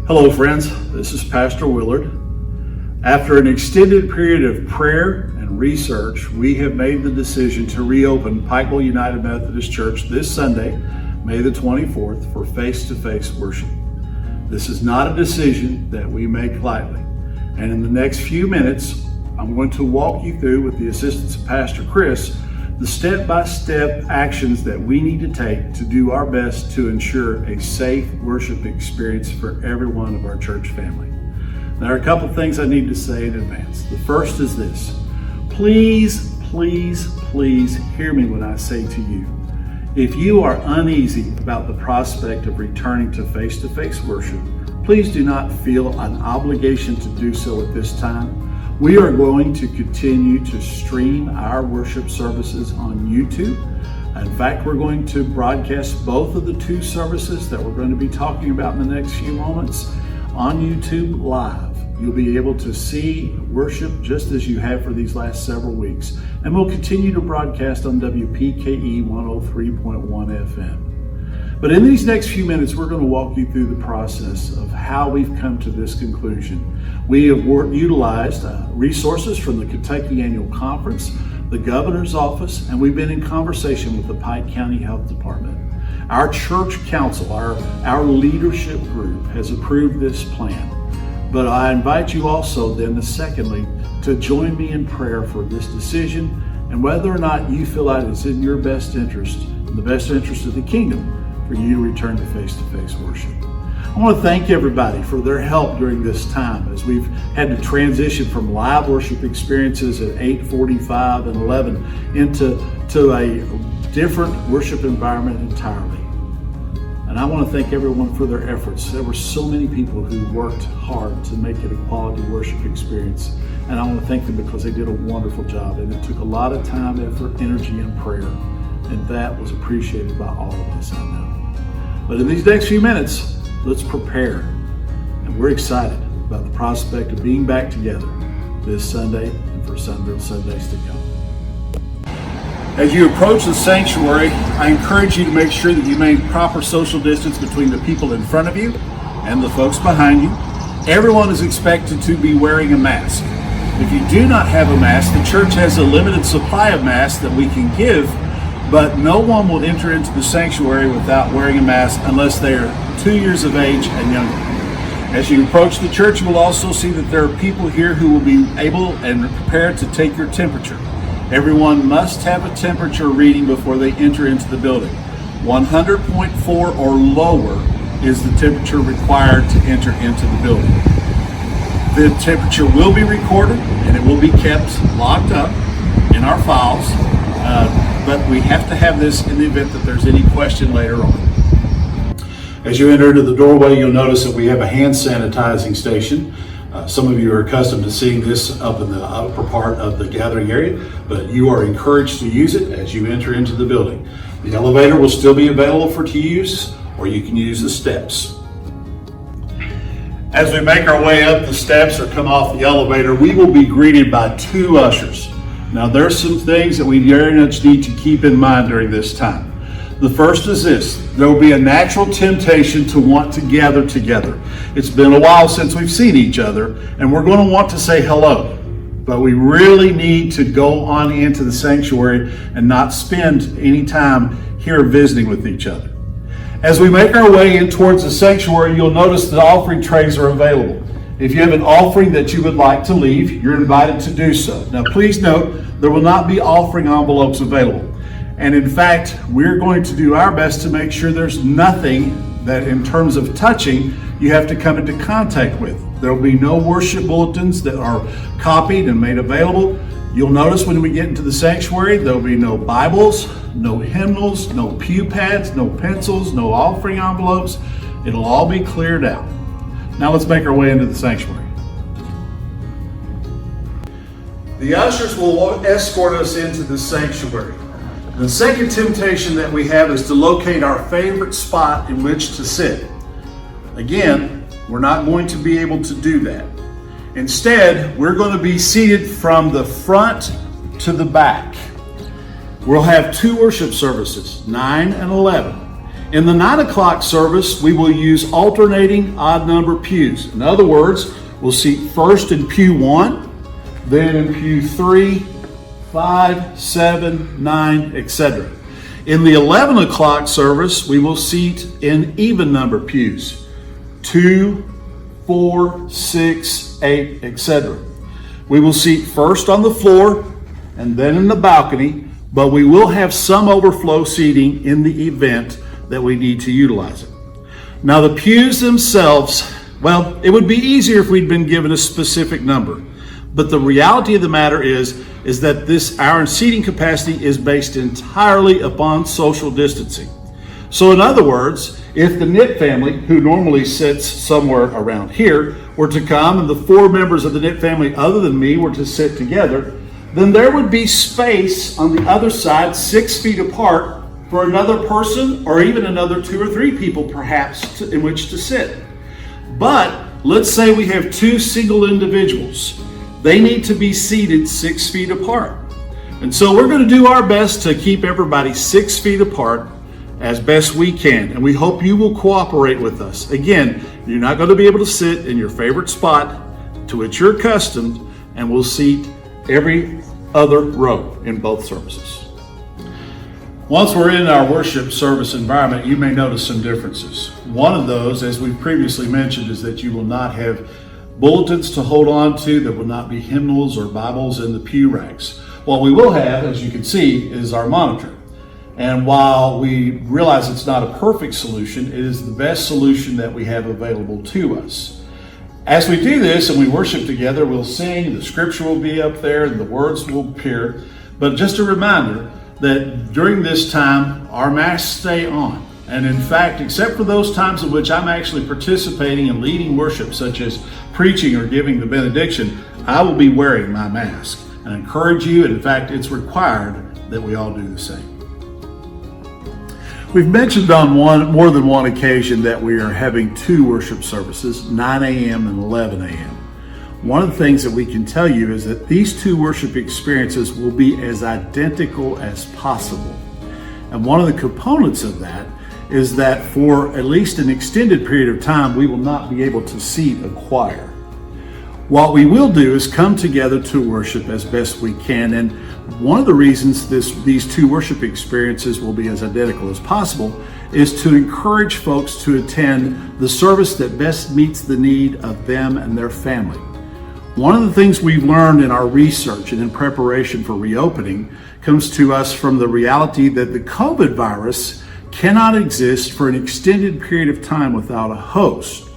Hello friends, this is Pastor Willard. After an extended period of prayer and research, we have made the decision to reopen Pikeville United Methodist Church this Sunday, May the 24th, for face-to-face worship. This is not a decision that we make lightly. And in the next few minutes, I'm going to walk you through, with the assistance of Pastor Chris, the step-by-step actions that we need to take to do our best to ensure a safe worship experience for every one of our church family. There are a couple things I need to say in advance. The first is this: please hear me when I say to you, if you are uneasy about the prospect of returning to face-to-face worship, please do not feel an obligation to do so at this time. We are going to continue to stream our worship services on YouTube. In fact, we're going to broadcast both of the two services that we're going to be talking about in the next few moments on YouTube Live. You'll be able to see worship just as you have for these last several weeks. And we'll continue to broadcast on WPKE 103.1 FM. But in these next few minutes, we're going to walk you through the process of how we've come to this conclusion. We have utilized resources from the Kentucky Annual Conference, the Governor's Office, and we've been in conversation with the Pike County Health Department. Our church council, our leadership group has approved this plan. But I invite you also then, secondly, to join me in prayer for this decision, and whether or not you feel like it's in your best interest, in the best interest of the kingdom, for you to return to face-to-face worship. I want to thank everybody for their help during this time as we've had to transition from live worship experiences at 8:45 and 11 into a different worship environment entirely. And I want to thank everyone for their efforts. There were so many people who worked hard to make it a quality worship experience. And I want to thank them because they did a wonderful job. And it took a lot of time, effort, energy, and prayer. And that was appreciated by all of us, I know. But in these next few minutes, let's prepare. And we're excited about the prospect of being back together this Sunday and for several Sundays to come. As you approach the sanctuary, I encourage you to make sure that you maintain proper social distance between the people in front of you and the folks behind you. Everyone is expected to be wearing a mask. If you do not have a mask, the church has a limited supply of masks that we can give, but no one will enter into the sanctuary without wearing a mask unless they are 2 years of age and younger. As you approach the church, you will also see that there are people here who will be able and prepared to take your temperature. Everyone must have a temperature reading before they enter into the building. 100.4 or lower is the temperature required to enter into the building. The temperature will be recorded and it will be kept locked up in our files. But we have to have this in the event that there's any question later on. As you enter into the doorway, you'll notice that we have a hand sanitizing station. Some of you are accustomed to seeing this up in the upper part of the gathering area, but you are encouraged to use it as you enter into the building. The elevator will still be available for to use, or you can use the steps. As we make our way up the steps or come off the elevator, we will be greeted by two ushers. Now, there's some things that we very much need to keep in mind during this time. The first is this: there will be a natural temptation to want to gather together. It's been a while since we've seen each other, and we're going to want to say hello. But we really need to go on into the sanctuary and not spend any time here visiting with each other. As we make our way in towards the sanctuary, you'll notice that offering trays are available. If you have an offering that you would like to leave, you're invited to do so. Now, please note, there will not be offering envelopes available. And in fact, we're going to do our best to make sure there's nothing that, in terms of touching, you have to come into contact with. There will be no worship bulletins that are copied and made available. You'll notice when we get into the sanctuary, there will be no Bibles, no hymnals, no pew pads, no pencils, no offering envelopes. It'll all be cleared out. Now let's make our way into the sanctuary. The ushers will escort us into the sanctuary. The second temptation that we have is to locate our favorite spot in which to sit. Again, we're not going to be able to do that. Instead, we're going to be seated from the front to the back. We'll have two worship services, 9 and 11. In the 9 o'clock service, we will use alternating odd number pews. In other words, we'll seat first in pew 1, then in pew 3, 5, 7, 9, etc. In the 11 o'clock service, we will seat in even number pews, 2, 4, 6, 8, etc. We will seat first on the floor and then in the balcony, but we will have some overflow seating in the event that we need to utilize it. Now the pews themselves, well, it would be easier if we'd been given a specific number, but the reality of the matter is that our seating capacity is based entirely upon social distancing. So in other words, if the Knit family, who normally sits somewhere around here, were to come and the 4 members of the Knit family other than me were to sit together, then there would be space on the other side 6 feet apart for another person or even another 2 or 3 people perhaps in which to sit. But let's say we have 2 single individuals. They need to be seated 6 feet apart. And so we're going to do our best to keep everybody 6 feet apart as best we can. And we hope you will cooperate with us. Again, you're not going to be able to sit in your favorite spot to which you're accustomed, and we'll seat every other row in both services. Once we're in our worship service environment, you may notice some differences. One of those, as we previously mentioned, is that you will not have bulletins to hold on to. There will not be hymnals or Bibles in the pew racks. What we will have, as you can see, is our monitor. And while we realize it's not a perfect solution, it is the best solution that we have available to us. As we do this and we worship together, we'll sing, the scripture will be up there, and the words will appear. But just a reminder that during this time, our masks stay on. And in fact, except for those times in which I'm actually participating in leading worship, such as preaching or giving the benediction, I will be wearing my mask. And I encourage you, and in fact, it's required that we all do the same. We've mentioned on more than one occasion that we are having 2 worship services, 9 a.m. and 11 a.m. One of the things that we can tell you is that these 2 worship experiences will be as identical as possible. And one of the components of that is that for at least an extended period of time, we will not be able to seat a choir. What we will do is come together to worship as best we can. And one of the reasons these 2 worship experiences will be as identical as possible is to encourage folks to attend the service that best meets the need of them and their family. One of the things we've learned in our research and in preparation for reopening comes to us from the reality that the COVID virus cannot exist for an extended period of time without a host.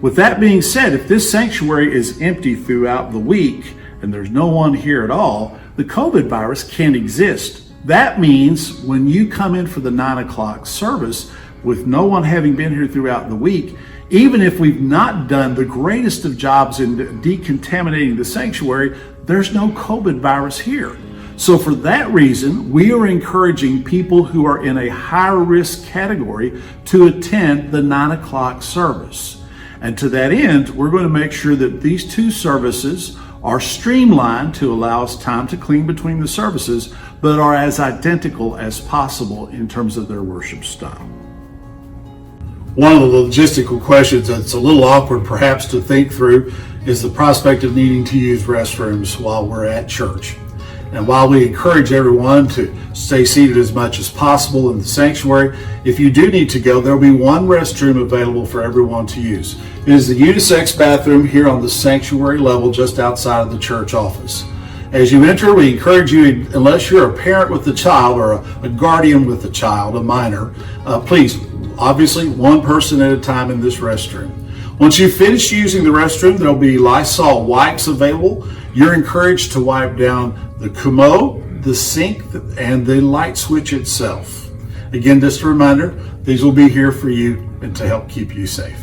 With that being said, if this sanctuary is empty throughout the week and there's no one here at all, the COVID virus can't exist. That means when you come in for the 9 o'clock service with no one having been here throughout the week, even if we've not done the greatest of jobs in decontaminating the sanctuary, there's no COVID virus here. So for that reason, we are encouraging people who are in a higher risk category to attend the 9 o'clock service. And to that end, we're going to make sure that these 2 services are streamlined to allow us time to clean between the services, but are as identical as possible in terms of their worship style. One of the logistical questions that's a little awkward perhaps to think through is the prospect of needing to use restrooms while we're at church. And while we encourage everyone to stay seated as much as possible in the sanctuary, if you do need to go, there will be one restroom available for everyone to use. It is the unisex bathroom here on the sanctuary level just outside of the church office. As you enter, we encourage you, unless you're a parent with a child or a guardian with a child, a minor, please, obviously one person at a time in this restroom. Once you finish using the restroom, there'll be Lysol wipes available. You're encouraged to wipe down the commode, the sink, and the light switch itself. Again, just a reminder, these will be here for you and to help keep you safe.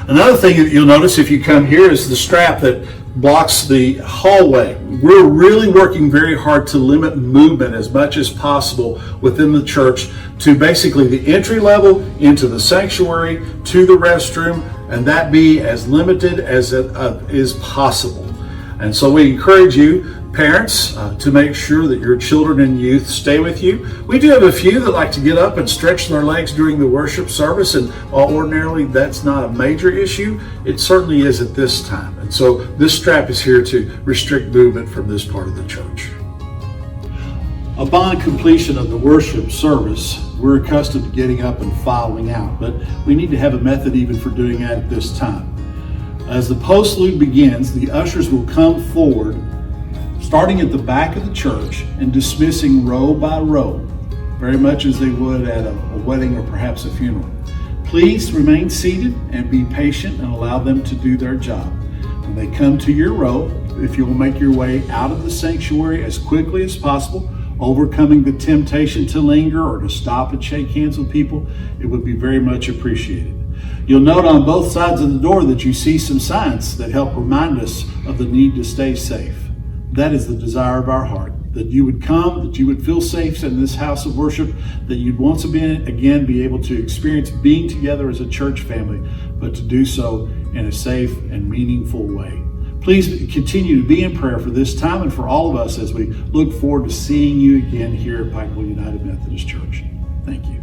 Another thing that you'll notice if you come here is the strap that blocks the hallway. We're really working very hard to limit movement as much as possible within the church to basically the entry level into the sanctuary, to the restroom, and that be as limited as it is possible. And so we encourage you Parents, to make sure that your children and youth stay with you. We do have a few that like to get up and stretch their legs during the worship service, and while ordinarily that's not a major issue, it certainly is at this time. And so this strap is here to restrict movement from this part of the church. Upon completion of the worship service, we're accustomed to getting up and filing out, but we need to have a method even for doing that at this time. As the postlude begins, the ushers will come forward, starting at the back of the church and dismissing row by row, very much as they would at a wedding or perhaps a funeral. Please remain seated and be patient and allow them to do their job. When they come to your row, if you will make your way out of the sanctuary as quickly as possible, overcoming the temptation to linger or to stop and shake hands with people, it would be very much appreciated. You'll note on both sides of the door that you see some signs that help remind us of the need to stay safe. That is the desire of our heart, that you would come, that you would feel safe in this house of worship, that you'd once again be able to experience being together as a church family, but to do so in a safe and meaningful way. Please continue to be in prayer for this time and for all of us as we look forward to seeing you again here at Pikeville United Methodist Church. Thank you.